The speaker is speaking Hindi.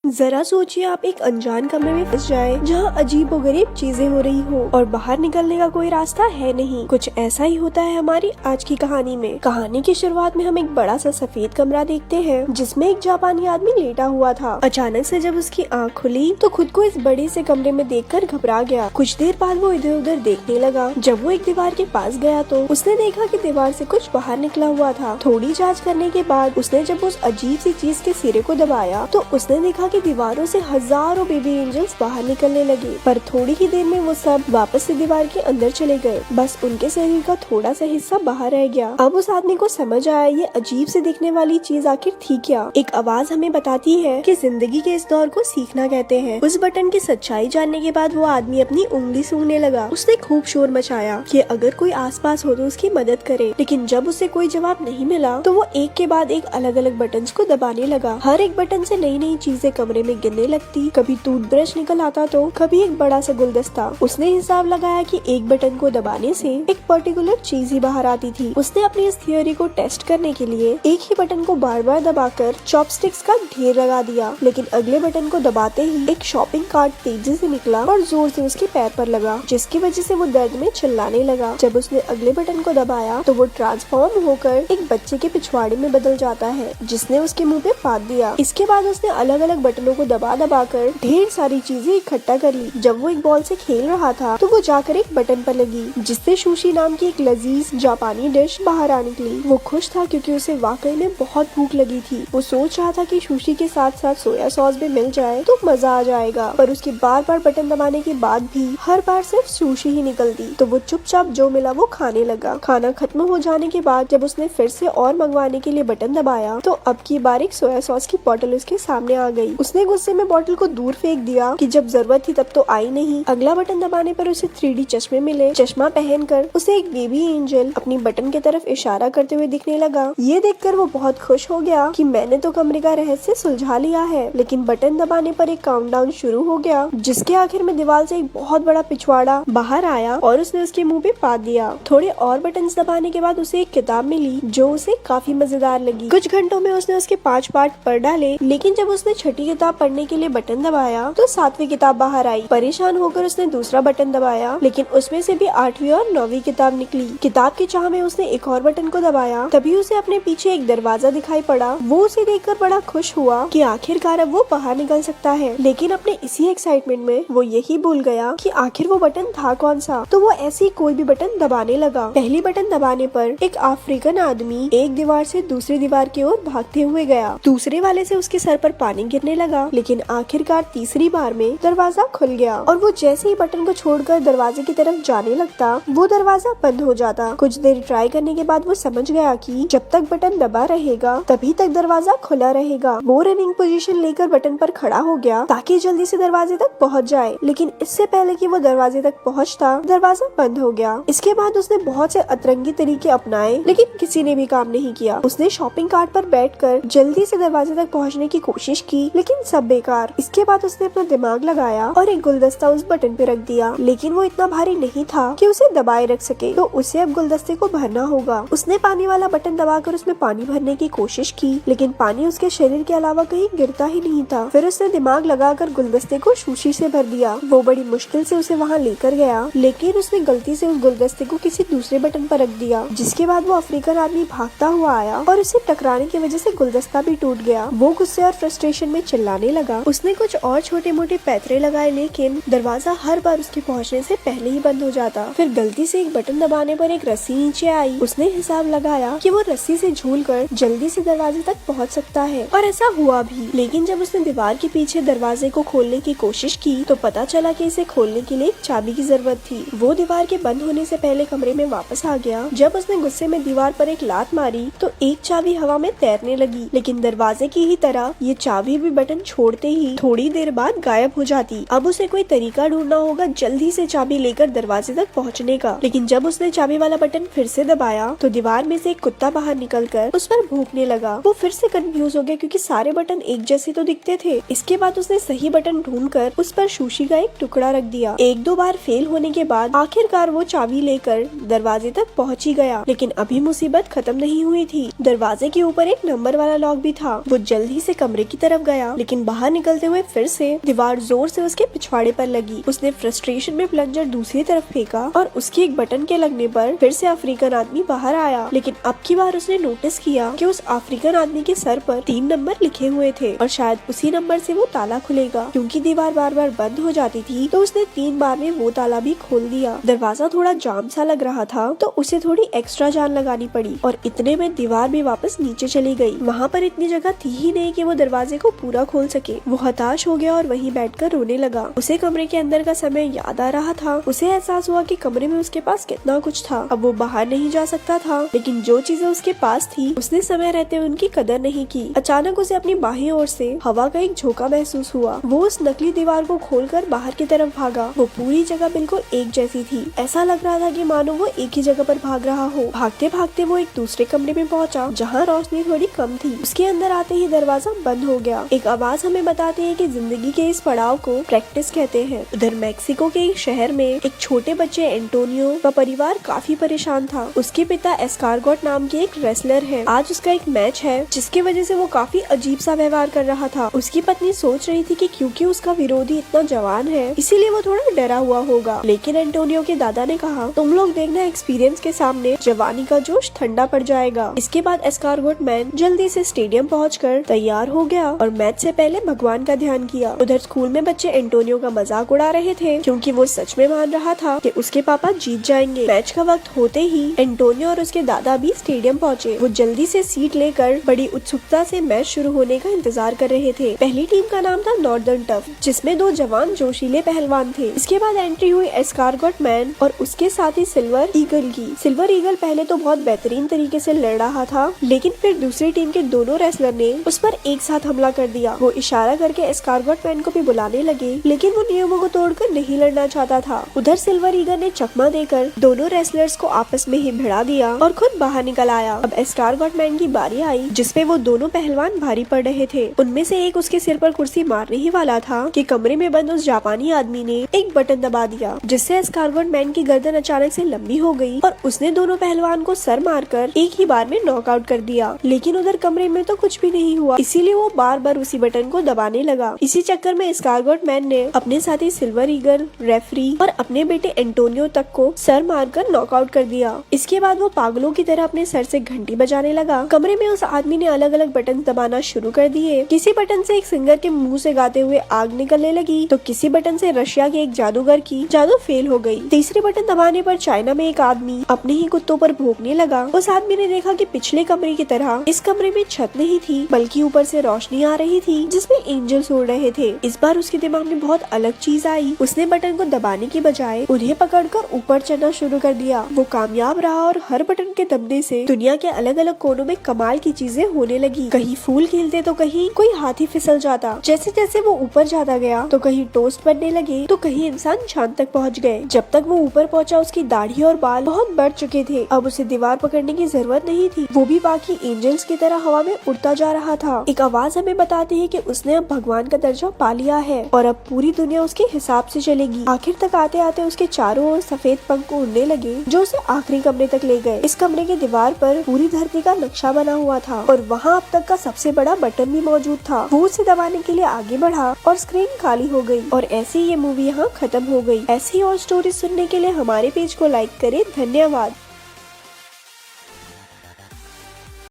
जरा सोचिए आप एक अनजान कमरे में फंस जाए जहाँ अजीबोगरीब चीजें हो रही हो और बाहर निकलने का कोई रास्ता है नहीं। कुछ ऐसा ही होता है हमारी आज की कहानी में। कहानी की शुरुआत में हम एक बड़ा सा सफेद कमरा देखते हैं जिसमें एक जापानी आदमी लेटा हुआ था। अचानक से जब उसकी आँख खुली तो खुद को इस बड़े से कमरे में देखकर घबरा गया। कुछ देर बाद वो इधर उधर देखने लगा। जब वो एक दीवार के पास गया तो उसने देखा कि दीवार से कुछ बाहर निकला हुआ था। थोड़ी जाँच करने के बाद उसने जब उस अजीब सी चीज के सिरे को दबाया तो उसने देखा कि दीवारों से हजारों बेबी एंजल्स बाहर निकलने लगे, पर थोड़ी ही देर में वो सब वापस से दीवार के अंदर चले गए। बस उनके शरीर का थोड़ा सा हिस्सा बाहर रह गया। अब उस आदमी को समझ आया ये अजीब से दिखने वाली चीज आखिर थी क्या। एक आवाज हमें बताती है कि जिंदगी के इस दौर को सीखना कहते हैं। उस बटन की सच्चाई जानने के बाद वो आदमी अपनी उंगली सूंघने लगा। उसने खूब शोर मचाया कि अगर कोई आसपास हो तो उसकी मदद करे, लेकिन जब उसे कोई जवाब नहीं मिला तो वो एक के बाद एक अलग अलग बटन को दबाने लगा। हर एक बटन से नई नई चीजें कमरे में गिरने लगती। कभी टूथब्रश निकल आता तो कभी एक बड़ा सा गुलदस्ता। उसने हिसाब लगाया कि एक बटन को दबाने से एक पर्टिकुलर चीज ही बाहर आती थी। उसने अपनी इस थियोरी को टेस्ट करने के लिए एक ही बटन को बार बार दबाकर चॉपस्टिक्स का ढेर लगा दिया, लेकिन अगले बटन को दबाते ही एक शॉपिंग कार्ट तेजी से निकला और जोर से उसके पैर पर लगा, जिसकी वजह से वो दर्द में चिल्लाने लगा। जब उसने अगले बटन को दबाया तो वो ट्रांसफॉर्म होकर एक बच्चे के पिछवाड़े में बदल जाता है, जिसने उसके मुंह पे फाड़ दिया। इसके बाद उसने अलग अलग बटनों को दबा कर ढेर सारी चीजें इकट्ठा कर ली। जब वो एक बॉल से खेल रहा था तो वो जाकर एक बटन पर लगी, जिससे सुशी नाम की एक लजीज जापानी डिश बाहर आ निकली। वो खुश था क्योंकि उसे वाकई में बहुत भूख लगी थी। वो सोच रहा था कि सुशी के साथ साथ सोया सॉस भी मिल जाए तो मजा आ जाएगा, पर उसके बार बार बटन दबाने के बाद भी हर बार सिर्फ सुशी ही निकलती। तो वो चुपचाप जो मिला वो खाने लगा। खाना खत्म हो जाने के बाद जब उसने फिर से और मंगवाने के लिए बटन दबाया तो अब की बार एक सोया सॉस की बोतल उसके सामने आ गई। उसने गुस्से में बोतल को दूर फेंक दिया कि जब जरूरत थी तब तो आई नहीं। अगला बटन दबाने पर उसे 3D चश्मे मिले। चश्मा पहनकर उसे एक बेबी एंजल अपनी बटन की तरफ इशारा करते हुए दिखने लगा। ये देखकर वो बहुत खुश हो गया कि मैंने तो कमरे का रहस्य सुलझा लिया है। लेकिन बटन दबाने पर एक काउंटडाउन शुरू हो गया, जिसके आखिर में दीवार से एक बहुत बड़ा पिछवाड़ा बाहर आया और उसने उसके मुंह पे पाद दिया। थोड़े और बटन दबाने के बाद उसे एक किताब मिली जो उसे काफी मजेदार लगी। कुछ घंटों में उसने उसके 5 पार्ट पढ़ डाले, लेकिन जब उसने छठी किताब पढ़ने के लिए बटन दबाया तो 7वीं किताब बाहर आई। परेशान होकर उसने दूसरा बटन दबाया, लेकिन उसमें से भी 8वीं और 9वीं किताब निकली। किताब की चाह में उसने एक और बटन को दबाया, तभी उसे अपने पीछे एक दरवाजा दिखाई पड़ा। वो उसे देखकर बड़ा खुश हुआ कि आखिरकार अब वो बाहर निकल सकता है, लेकिन अपने इसी एक्साइटमेंट में वो यही भूल गया कि आखिर वो बटन था कौन सा। तो वो ऐसे ही कोई भी बटन दबाने लगा। पहली बटन दबाने पर एक अफ्रीकन आदमी एक दीवार से दूसरी दीवार की ओर भागते हुए गया। दूसरे वाले से उसके सर पर पानी गिरने लगा, लेकिन आखिरकार तीसरी बार में दरवाजा खुल गया और वो जैसे ही बटन को छोड़कर दरवाजे की तरफ जाने लगता वो दरवाजा बंद हो जाता। कुछ देर ट्राई करने के बाद वो समझ गया कि जब तक बटन दबा रहेगा तभी तक दरवाजा खुला रहेगा। वो रनिंग पोजीशन लेकर बटन पर खड़ा हो गया ताकि जल्दी से दरवाजे तक पहुंच जाए, लेकिन इससे पहले कि वो दरवाजे तक पहुंचता दरवाजा बंद हो गया। इसके बाद उसने बहुत से अतरंगी तरीके अपनाए, लेकिन किसी ने भी काम नहीं किया। उसने शॉपिंग कार्ट पर बैठकर जल्दी से दरवाजे तक पहुंचने की कोशिश की, लेकिन सब बेकार। इसके बाद उसने अपना दिमाग लगाया और एक गुलदस्ता उस बटन पे रख दिया, लेकिन वो इतना भारी नहीं था कि उसे दबाए रख सके, तो उसे अब गुलदस्ते को भरना होगा। उसने पानी वाला बटन दबाकर उसमें पानी भरने की कोशिश की, लेकिन पानी उसके शरीर के अलावा कहीं गिरता ही नहीं था। फिर उसने दिमाग लगाकर गुलदस्ते को सुशी से भर दिया। वो बड़ी मुश्किल से उसे वहाँ लेकर गया, लेकिन उसने गलती से उस गुलदस्ते को किसी दूसरे बटन पर रख दिया, जिसके बाद वो अफ्रीकन आदमी भागता हुआ आया और उसे टकराने की वजह से गुलदस्ता भी टूट गया। वो गुस्से और फ्रस्ट्रेशन में चिल्लाने लगा। उसने कुछ और छोटे मोटे पैतरे लगाए, लेकिन दरवाजा हर बार उसके पहुंचने से पहले ही बंद हो जाता। फिर गलती से एक बटन दबाने पर एक रस्सी नीचे आई। उसने हिसाब लगाया कि वो रस्सी से झूलकर जल्दी से दरवाजे तक पहुंच सकता है, और ऐसा हुआ भी। लेकिन जब उसने दीवार के पीछे दरवाजे को खोलने की कोशिश की तो पता चला कि इसे खोलने के लिए एक चाबी की जरूरत थी। वो दीवार के बंद होने से पहले कमरे में वापस आ गया। जब उसने गुस्से में दीवार पर एक लात मारी तो एक चाबी हवा में तैरने लगी, लेकिन दरवाजे की ही तरह ये चाबी भी बटन छोड़ते ही थोड़ी देर बाद गायब हो जाती। अब उसे कोई तरीका ढूंढना होगा जल्दी से चाबी लेकर दरवाजे तक पहुंचने का। लेकिन जब उसने चाबी वाला बटन फिर से दबाया तो दीवार में से एक कुत्ता बाहर निकलकर उस पर भौंकने लगा। वो फिर से कंफ्यूज हो गया क्योंकि सारे बटन एक जैसे तो दिखते थे। इसके बाद उसने सही बटन ढूंढकर उस पर सुशी का एक टुकड़ा रख दिया। एक दो बार फेल होने के बाद आखिरकार वो चाबी लेकर दरवाजे तक पहुंच ही गया, लेकिन अभी मुसीबत खत्म नहीं हुई थी। दरवाजे के ऊपर एक नंबर वाला लॉक भी था। वो जल्दी से कमरे की तरफ गया किया, लेकिन बाहर निकलते हुए फिर से दीवार जोर से उसके पिछवाड़े पर लगी। उसने फ्रस्ट्रेशन में प्लंजर दूसरी तरफ फेंका और उसकी एक बटन के लगने पर फिर से अफ्रीकन आदमी बाहर आया, लेकिन अब की बार उसने नोटिस किया कि उस अफ्रीकन आदमी के सर पर 3 नंबर लिखे हुए थे और शायद उसी नंबर से वो ताला खुलेगा। क्योंकि दीवार बार बार बंद हो जाती थी तो उसने 3 बार में वो ताला भी खोल दिया। दरवाजा थोड़ा जाम सा लग रहा था तो उसे थोड़ी एक्स्ट्रा जान लगानी पड़ी और इतने में दीवार भी वापस नीचे चली गई। वहाँ पर इतनी जगह थी ही नहीं कि वो दरवाजे को पूरा खोल सके। वो हताश हो गया और वहीं बैठकर रोने लगा। उसे कमरे के अंदर का समय याद आ रहा था। उसे एहसास हुआ कि कमरे में उसके पास कितना कुछ था। अब वो बाहर नहीं जा सकता था, लेकिन जो चीजें उसके पास थी उसने समय रहते उनकी कदर नहीं की। अचानक उसे अपनी बाहीं ओर से हवा का एक झोंका महसूस हुआ। वो उस नकली दीवार को खोलकर बाहर की तरफ भागा। वो पूरी जगह बिल्कुल एक जैसी थी। ऐसा लग रहा था कि मानो वो एक ही जगह पर भाग रहा हो। भागते भागते वो एक दूसरे कमरे में पहुंचा जहाँ रोशनी थोड़ी कम थी। उसके अंदर आते ही दरवाजा बंद हो गया। एक आवाज हमें बताती है कि जिंदगी के इस पड़ाव को प्रैक्टिस कहते हैं। उधर मेक्सिको के एक शहर में एक छोटे बच्चे एंटोनियो का परिवार काफी परेशान था। उसके पिता एस्कारगोट नाम के एक रेसलर है। आज उसका एक मैच है जिसकी वजह से वो काफी अजीब सा व्यवहार कर रहा था। उसकी पत्नी सोच रही थी कि क्योंकि उसका विरोधी इतना जवान है इसीलिए वो थोड़ा डरा हुआ होगा, लेकिन एंटोनियो के दादा ने कहा तुम लोग देखना, एक्सपीरियंस के सामने जवानी का जोश ठंडा पड़ जाएगा। इसके बाद एस्कारगोट मैन जल्दी से स्टेडियम पहुंचकर तैयार हो गया और मैच से पहले भगवान का ध्यान किया। उधर स्कूल में बच्चे एंटोनियो का मजाक उड़ा रहे थे क्योंकि वो सच में मान रहा था कि उसके पापा जीत जाएंगे। मैच का वक्त होते ही एंटोनियो और उसके दादा भी स्टेडियम पहुंचे। वो जल्दी से सीट लेकर बड़ी उत्सुकता से मैच शुरू होने का इंतजार कर रहे थे। पहली टीम का नाम था नॉर्दर्न टफ, जिसमें 2 जवान जोशीले पहलवान थे। इसके बाद एंट्री हुई एस्कारगोट मैन और उसके साथ ही सिल्वर ईगल की। सिल्वर ईगल पहले तो बहुत बेहतरीन तरीके से लड़ रहा था, लेकिन फिर दूसरी टीम के दोनों रेसलर ने उस पर एक साथ हमला कर दिया। वो इशारा करके एस्कारगोट मैन को भी बुलाने लगे, लेकिन वो नियमों को तोड़कर नहीं लड़ना चाहता था। उधर सिल्वर ईगल ने चकमा देकर दोनों रेसलर्स को आपस में ही भिड़ा दिया और खुद बाहर निकल आया। अब एस्कारगोट मैन की बारी आई, जिसपे वो दोनों पहलवान भारी पड़ रहे थे। उनमें से एक उसके सिर पर कुर्सी मारने ही वाला था कि कमरे में बंद उस जापानी आदमी ने एक बटन दबा दिया, जिससे एस्कारगोट मैन की गर्दन अचानक से लंबी हो गई और उसने दोनों पहलवान को सर मारकर एक ही बार में नॉकआउट कर दिया। लेकिन उधर कमरे में तो कुछ भी नहीं हुआ, इसीलिए वो बार बार उसी बटन को दबाने लगा। इसी चक्कर में एस्कारगोट मैन ने अपने साथी सिल्वर ईगल, रेफरी और अपने बेटे एंटोनियो तक को सर मारकर नॉकआउट कर दिया। इसके बाद वो पागलों की तरह अपने सर से घंटी बजाने लगा। कमरे में उस आदमी ने अलग अलग बटन दबाना शुरू कर दिए। किसी बटन से एक सिंगर के मुंह से गाते हुए आग निकलने लगी, तो किसी बटन से रशिया के एक जादूगर की जादू फेल हो गई। तीसरे बटन दबाने पर चाइना में एक आदमी अपने ही कुत्तों पर भौंकने लगा। उस आदमी ने देखा कि पिछले कमरे की तरह इस कमरे में छत नहीं थी, बल्कि ऊपर से रोशनी आ रही थी जिसमें एंजल्स उड़ रहे थे। इस बार उसके दिमाग में बहुत अलग चीज आई। उसने बटन को दबाने की बजाय उन्हें पकड़कर ऊपर चढ़ना शुरू कर दिया। वो कामयाब रहा और हर बटन के दबने से दुनिया के अलग अलग कोनों में कमाल की चीजें होने लगी। कहीं फूल खिलते तो कहीं कोई हाथी फिसल जाता। जैसे जैसे वो ऊपर जाता गया तो कहीं टोस्ट बनने लगे तो कहीं इंसान चांद तक पहुंच गए। जब तक वो ऊपर पहुंचा उसकी दाढ़ी और बाल बहुत बढ़ चुके थे। अब उसे दीवार पकड़ने की जरूरत नहीं थी, वो भी बाकी एंजल्स की तरह हवा में उड़ता जा रहा था। एक आवाज हमें बताती है कि उसने अब भगवान का दर्जा पा लिया है और अब पूरी दुनिया उसके हिसाब से चलेगी। आखिर तक आते आते उसके चारों ओर सफेद पंख उड़ने लगे जो उसे आखिरी कमरे तक ले गए। इस कमरे के दीवार पर पूरी धरती का नक्शा बना हुआ था और वहाँ अब तक का सबसे बड़ा बटन भी मौजूद था। वो उसे दबाने के लिए आगे बढ़ा और स्क्रीन खाली हो गई और ऐसे ही ये मूवी यहाँ खत्म हो गई। ऐसी और स्टोरी सुनने के लिए हमारे पेज को लाइक करें। धन्यवाद।